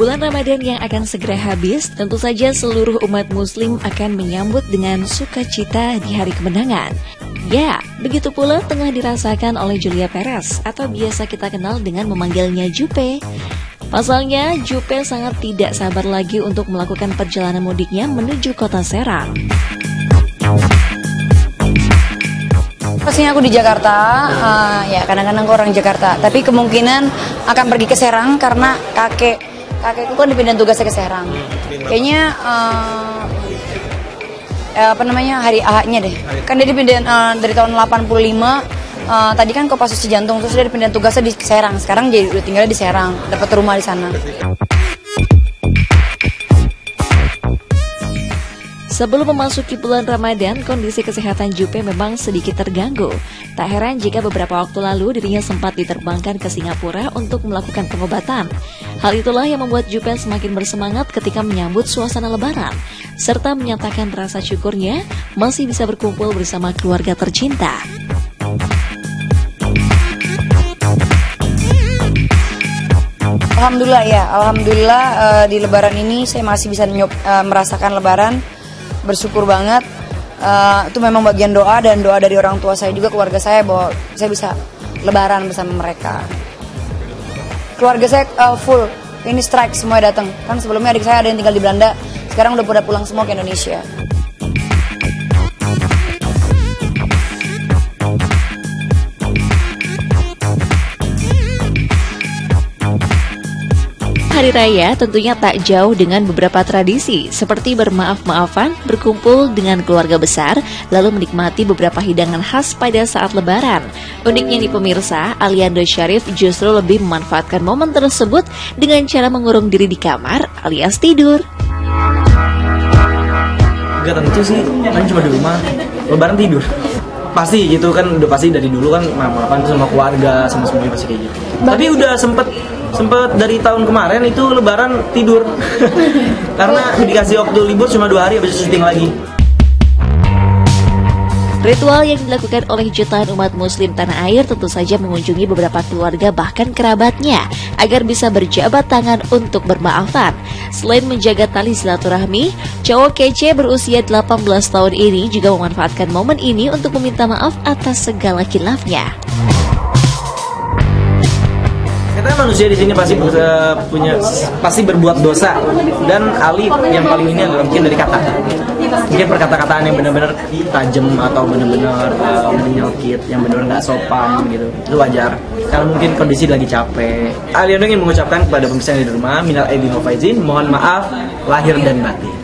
Bulan Ramadan yang akan segera habis, tentu saja seluruh umat muslim akan menyambut dengan sukacita di hari kemenangan. Ya, begitu pula tengah dirasakan oleh Julia Perez atau biasa kita kenal dengan memanggilnya Jupe. Pasalnya, Jupe sangat tidak sabar lagi untuk melakukan perjalanan mudiknya menuju kota Serang. Pastinya aku di Jakarta, ya kadang-kadang aku orang Jakarta. Tapi kemungkinan akan pergi ke Serang karena kakekku kan dipindahin tugasnya ke Serang. Kayaknya hari A-nya deh. Kan dia dipindahin dari tahun 85. Tadi kan Kopassus Cijantung, terus dia dipindahin tugasnya di Serang. Sekarang jadi udah tinggal di Serang, dapat rumah di sana. Sebelum memasuki bulan Ramadan, kondisi kesehatan Jupe memang sedikit terganggu. Tak heran jika beberapa waktu lalu dirinya sempat diterbangkan ke Singapura untuk melakukan pengobatan. Hal itulah yang membuat Jupe semakin bersemangat ketika menyambut suasana Lebaran, serta menyatakan rasa syukurnya masih bisa berkumpul bersama keluarga tercinta. Alhamdulillah di Lebaran ini saya masih bisa merasakan Lebaran. Bersyukur banget, itu memang bagian doa dan doa dari orang tua saya juga, keluarga saya, bahwa saya bisa Lebaran bersama mereka. Keluarga saya full, ini strike, semua datang. Kan sebelumnya adik saya ada yang tinggal di Belanda, sekarang udah pada pulang semua ke Indonesia. Hari Raya tentunya tak jauh dengan beberapa tradisi, seperti bermaaf-maafan, berkumpul dengan keluarga besar, lalu menikmati beberapa hidangan khas pada saat Lebaran. Uniknya nih pemirsa, Aliando Syarif justru lebih memanfaatkan momen tersebut dengan cara mengurung diri di kamar alias tidur. Gak tentu sih, kan cuma di rumah, Lebaran tidur. Pasti gitu kan, udah pasti dari dulu kan maaf-maafan sama keluarga, sama semuanya pasti kayak gitu. Tapi udah sempet dari tahun kemarin itu Lebaran tidur karena dikasih waktu libur cuma 2 hari habis syuting lagi. Ritual yang dilakukan oleh jutaan umat muslim tanah air tentu saja mengunjungi beberapa keluarga bahkan kerabatnya agar bisa berjabat tangan untuk bermaafan. Selain menjaga tali silaturahmi, cowok kece berusia 18 tahun ini juga memanfaatkan momen ini untuk meminta maaf atas segala khilafnya. Kita manusia di sini pasti berbuat dosa, dan Ali yang paling ini adalah mungkin dari kata, mungkin perkata-kataan yang benar-benar tajam atau benar-benar menyakit, yang benar-benar nggak sopan gitu, itu wajar. Karena mungkin kondisi lagi capek. Ali ingin mengucapkan kepada pemirsa yang di rumah, minal aidin wal faizin, mohon maaf lahir dan batin.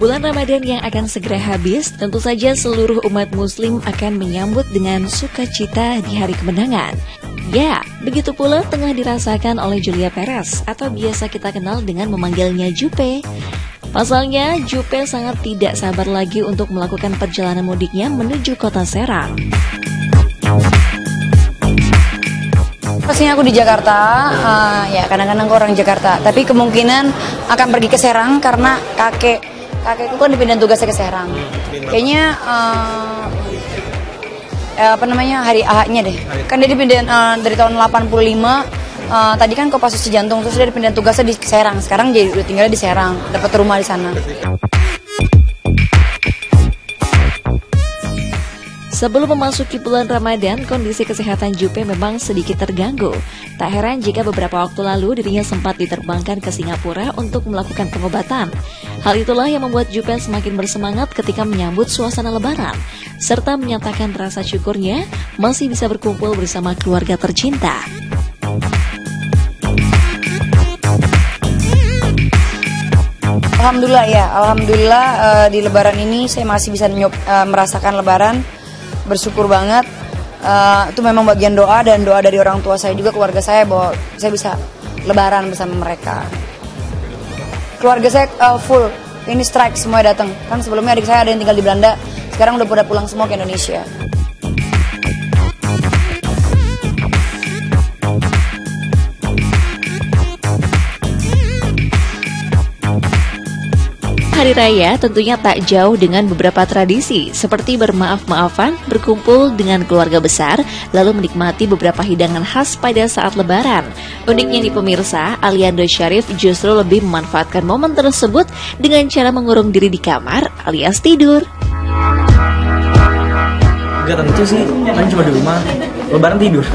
Bulan Ramadan yang akan segera habis, tentu saja seluruh umat muslim akan menyambut dengan sukacita di hari kemenangan. Ya, begitu pula tengah dirasakan oleh Julia Perez atau biasa kita kenal dengan memanggilnya Jupe. Pasalnya, Jupe sangat tidak sabar lagi untuk melakukan perjalanan mudiknya menuju kota Serang. Pastinya aku di Jakarta, ya kadang-kadang aku orang Jakarta. Tapi kemungkinan akan pergi ke Serang karena kakekku kan dipindahin tugasnya ke Serang. Kayaknya hari A-nya deh. Kan dia dipindahin dari tahun 85. Tadi kan Kopassus Cijantung, terus dia dipindahin tugasnya di Serang. Sekarang jadi udah tinggal di Serang, dapat rumah di sana. Sebelum memasuki bulan Ramadan, kondisi kesehatan Jupe memang sedikit terganggu. Tak heran jika beberapa waktu lalu dirinya sempat diterbangkan ke Singapura untuk melakukan pengobatan. Hal itulah yang membuat Jupe semakin bersemangat ketika menyambut suasana Lebaran, serta menyatakan rasa syukurnya masih bisa berkumpul bersama keluarga tercinta. Alhamdulillah di Lebaran ini saya masih bisa merasakan Lebaran. Bersyukur banget, itu memang bagian doa dan doa dari orang tua saya juga, keluarga saya, bahwa saya bisa Lebaran bersama mereka. Keluarga saya full, ini strike, semua datang. Kan sebelumnya adik saya ada yang tinggal di Belanda, sekarang udah pada pulang semua ke Indonesia. hari raya tentunya tak jauh dengan beberapa tradisi seperti bermaaf-maafan, berkumpul dengan keluarga besar, lalu menikmati beberapa hidangan khas pada saat lebaran. Uniknya nih pemirsa, Aliando Syarif justru lebih memanfaatkan momen tersebut dengan cara mengurung diri di kamar alias tidur. Gak tentu sih, kan cuma di rumah, lebaran tidur.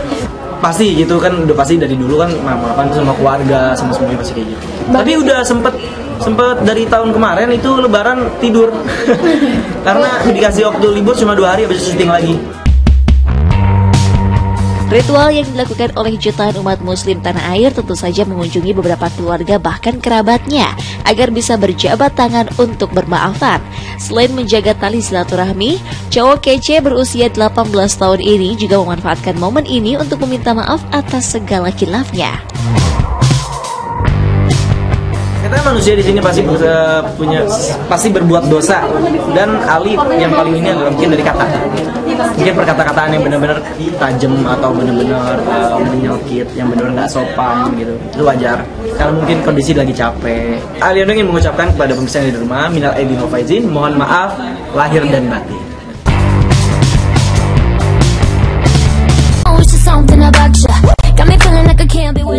Pasti gitu kan, udah pasti dari dulu kan maaf-maafan sama keluarga, sama semuanya pasti kayak gitu. Tapi udah sempet dari tahun kemarin itu lebaran tidur. Karena dikasih waktu libur cuma 2 hari habis syuting lagi. Ritual yang dilakukan oleh jutaan umat muslim tanah air tentu saja mengunjungi beberapa keluarga bahkan kerabatnya agar bisa berjabat tangan untuk bermaafan. Selain menjaga tali silaturahmi, cowok kece berusia 18 tahun ini juga memanfaatkan momen ini untuk meminta maaf atas segala khilafnya. Kita manusia di sini pasti berbuat dosa, dan Ali yang paling ini adalah mungkin dari kata. Mungkin perkata-kataan yang benar-benar tajam atau benar-benar menyakit, yang benar-benar nggak sopan gitu. Itu wajar. Karena mungkin kondisi lagi capek. Aliando ingin mengucapkan kepada pemirsa yang di rumah, minal aidin wal faizin, mohon maaf lahir dan batin.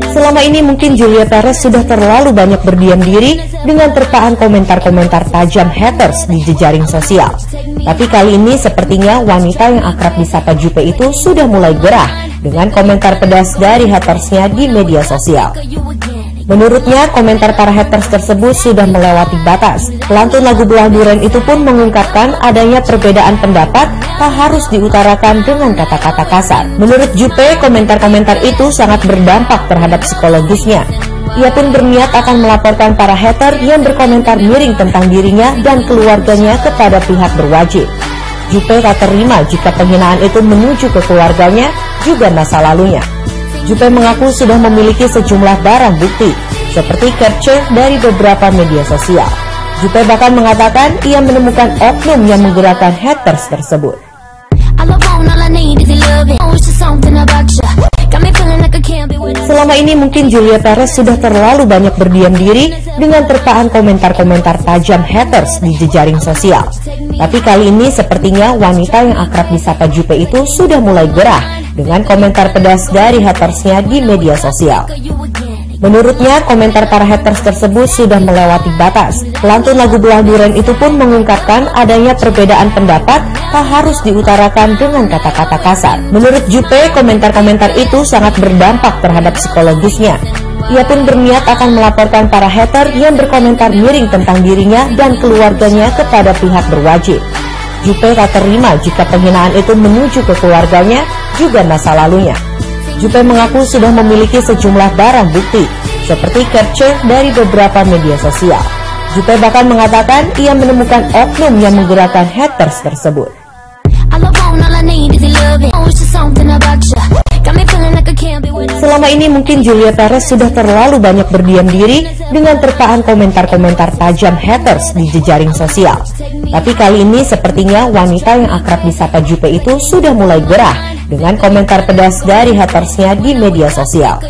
Selama ini mungkin Julia Perez sudah terlalu banyak berdiam diri dengan terpaan komentar-komentar tajam haters di jejaring sosial. Tapi kali ini sepertinya wanita yang akrab disapa Jupe itu sudah mulai gerah dengan komentar pedas dari hatersnya di media sosial. Menurutnya, komentar para haters tersebut sudah melewati batas. Pelantun lagu Belah Duren itu pun mengungkapkan adanya perbedaan pendapat tak harus diutarakan dengan kata-kata kasar. Menurut Jupe, komentar-komentar itu sangat berdampak terhadap psikologisnya. Ia pun berniat akan melaporkan para hater yang berkomentar miring tentang dirinya dan keluarganya kepada pihak berwajib. Jupe tak terima jika penghinaan itu menuju ke keluarganya, juga masa lalunya. Jupe mengaku sudah memiliki sejumlah barang bukti, seperti capture dari beberapa media sosial. Jupe bahkan mengatakan ia menemukan oknum yang menggerakkan haters tersebut. Selama ini mungkin Julia Perez sudah terlalu banyak berdiam diri dengan terpaan komentar-komentar tajam haters di jejaring sosial. Tapi kali ini sepertinya wanita yang akrab disapa Jupe itu sudah mulai gerah dengan komentar pedas dari hatersnya di media sosial. Menurutnya, komentar para haters tersebut sudah melewati batas. Pelantun lagu Belah Duren itu pun mengungkapkan adanya perbedaan pendapat tak harus diutarakan dengan kata-kata kasar. Menurut Jupe, komentar-komentar itu sangat berdampak terhadap psikologisnya. Ia pun berniat akan melaporkan para hater yang berkomentar miring tentang dirinya dan keluarganya kepada pihak berwajib. Jupe tak terima jika penghinaan itu menuju ke keluarganya, juga masa lalunya. Jupe mengaku sudah memiliki sejumlah barang bukti, seperti capture dari beberapa media sosial. Jupe bahkan mengatakan ia menemukan oknum yang menggerakkan haters tersebut. Selama ini mungkin Julia Perez sudah terlalu banyak berdiam diri dengan terpaan komentar-komentar tajam haters di jejaring sosial. Tapi kali ini sepertinya wanita yang akrab disapa Jupe itu sudah mulai gerah dengan komentar pedas dari hatersnya di media sosial.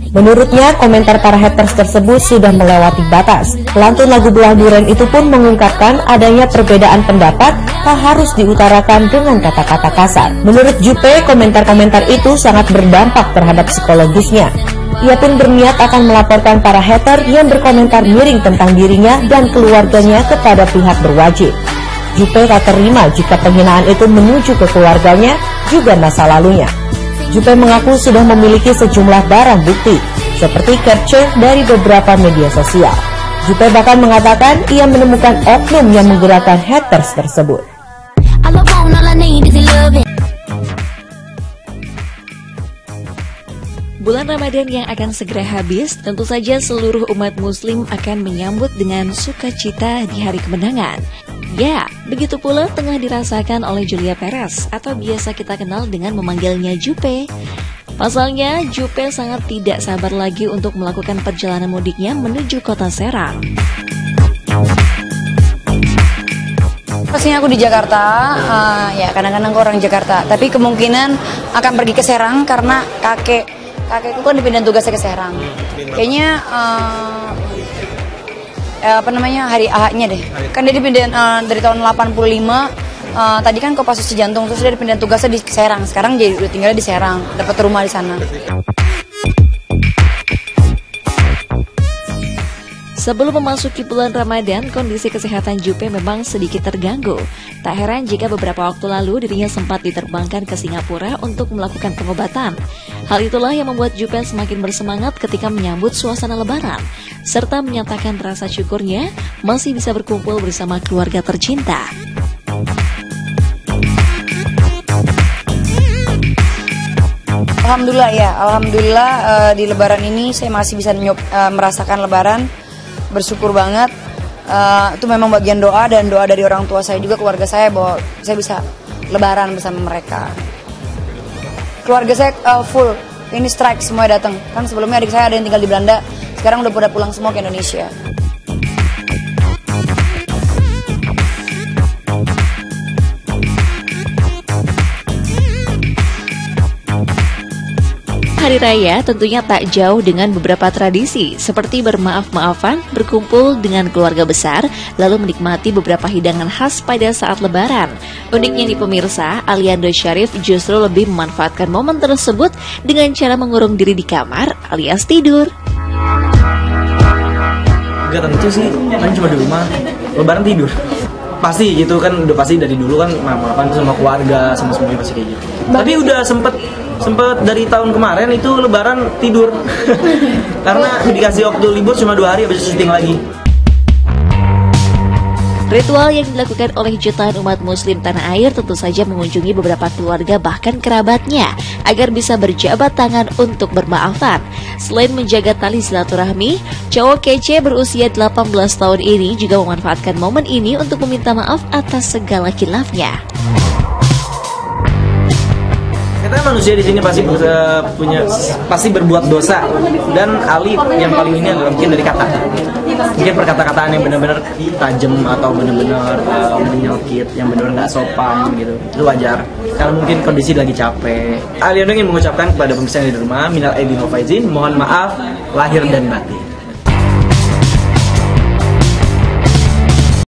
Menurutnya, komentar para haters tersebut sudah melewati batas. Pelantun lagu Belah Duren itu pun mengungkapkan adanya perbedaan pendapat tak harus diutarakan dengan kata-kata kasar. Menurut Jupe, komentar-komentar itu sangat berdampak terhadap psikologisnya. Ia pun berniat akan melaporkan para hater yang berkomentar miring tentang dirinya dan keluarganya kepada pihak berwajib. Jupe tak terima jika penghinaan itu menuju ke keluarganya, juga masa lalunya. Jupe mengaku sudah memiliki sejumlah barang bukti, seperti capture dari beberapa media sosial. Jupe bahkan mengatakan ia menemukan oknum yang menggerakkan haters tersebut. Bulan Ramadan yang akan segera habis, tentu saja seluruh umat muslim akan menyambut dengan sukacita di hari kemenangan. Ya, begitu pula tengah dirasakan oleh Julia Perez, atau biasa kita kenal dengan memanggilnya Jupe. Pasalnya, Jupe sangat tidak sabar lagi untuk melakukan perjalanan mudiknya menuju kota Serang. Pastinya aku di Jakarta, ya kadang-kadang aku orang Jakarta, tapi kemungkinan akan pergi ke Serang karena kakekku kan dipindahin tugasnya ke Serang. Kayaknya hari A-nya deh. Kan dia dipindahin dari tahun 85. Tadi kan Kopassus Cijantung, terus dia dipindahin tugasnya di Serang. Sekarang jadi udah tinggal di Serang, dapat rumah di sana. Sebelum memasuki bulan Ramadan, kondisi kesehatan Juppe memang sedikit terganggu. Tak heran jika beberapa waktu lalu dirinya sempat diterbangkan ke Singapura untuk melakukan pengobatan. Hal itulah yang membuat Juppe semakin bersemangat ketika menyambut suasana Lebaran, serta menyatakan rasa syukurnya masih bisa berkumpul bersama keluarga tercinta. Alhamdulillah di Lebaran ini saya masih bisa merasakan Lebaran. Bersyukur banget, itu memang bagian doa dan doa dari orang tua saya juga, keluarga saya, bahwa saya bisa Lebaran bersama mereka. Keluarga saya full, ini strike, semua datang. Kan sebelumnya adik saya ada yang tinggal di Belanda, sekarang udah pada pulang semua ke Indonesia. Hari Raya tentunya tak jauh dengan beberapa tradisi, seperti bermaaf-maafan, berkumpul dengan keluarga besar, lalu menikmati beberapa hidangan khas pada saat Lebaran. Uniknya nih pemirsa, Aliando Syarif justru lebih memanfaatkan momen tersebut dengan cara mengurung diri di kamar alias tidur. Gak tentu sih, kan cuma di rumah, Lebaran tidur. Pasti gitu kan, udah pasti dari dulu kan maaf-maafan sama keluarga, sama semuanya pasti kayak gitu. Tapi udah sempet dari tahun kemarin itu Lebaran tidur karena dikasih waktu libur cuma 2 hari habis syuting lagi. Ritual yang dilakukan oleh jutaan umat muslim tanah air tentu saja mengunjungi beberapa keluarga bahkan kerabatnya agar bisa berjabat tangan untuk bermaafan. Selain menjaga tali silaturahmi, cowok kece berusia 18 tahun ini juga memanfaatkan momen ini untuk meminta maaf atas segala khilafnya. Kita manusia di sini pasti berbuat dosa, dan Ali yang paling ini adalah mungkin dari kata, mungkin perkata-kataan yang benar-benar tajam atau benar-benar menyakit, yang benar-benar nggak sopan gitu. Itu wajar karena mungkin kondisi lagi capek. Ali ingin mengucapkan kepada pemirsa yang di rumah, minal aidin wal faizin, mohon maaf lahir dan batin.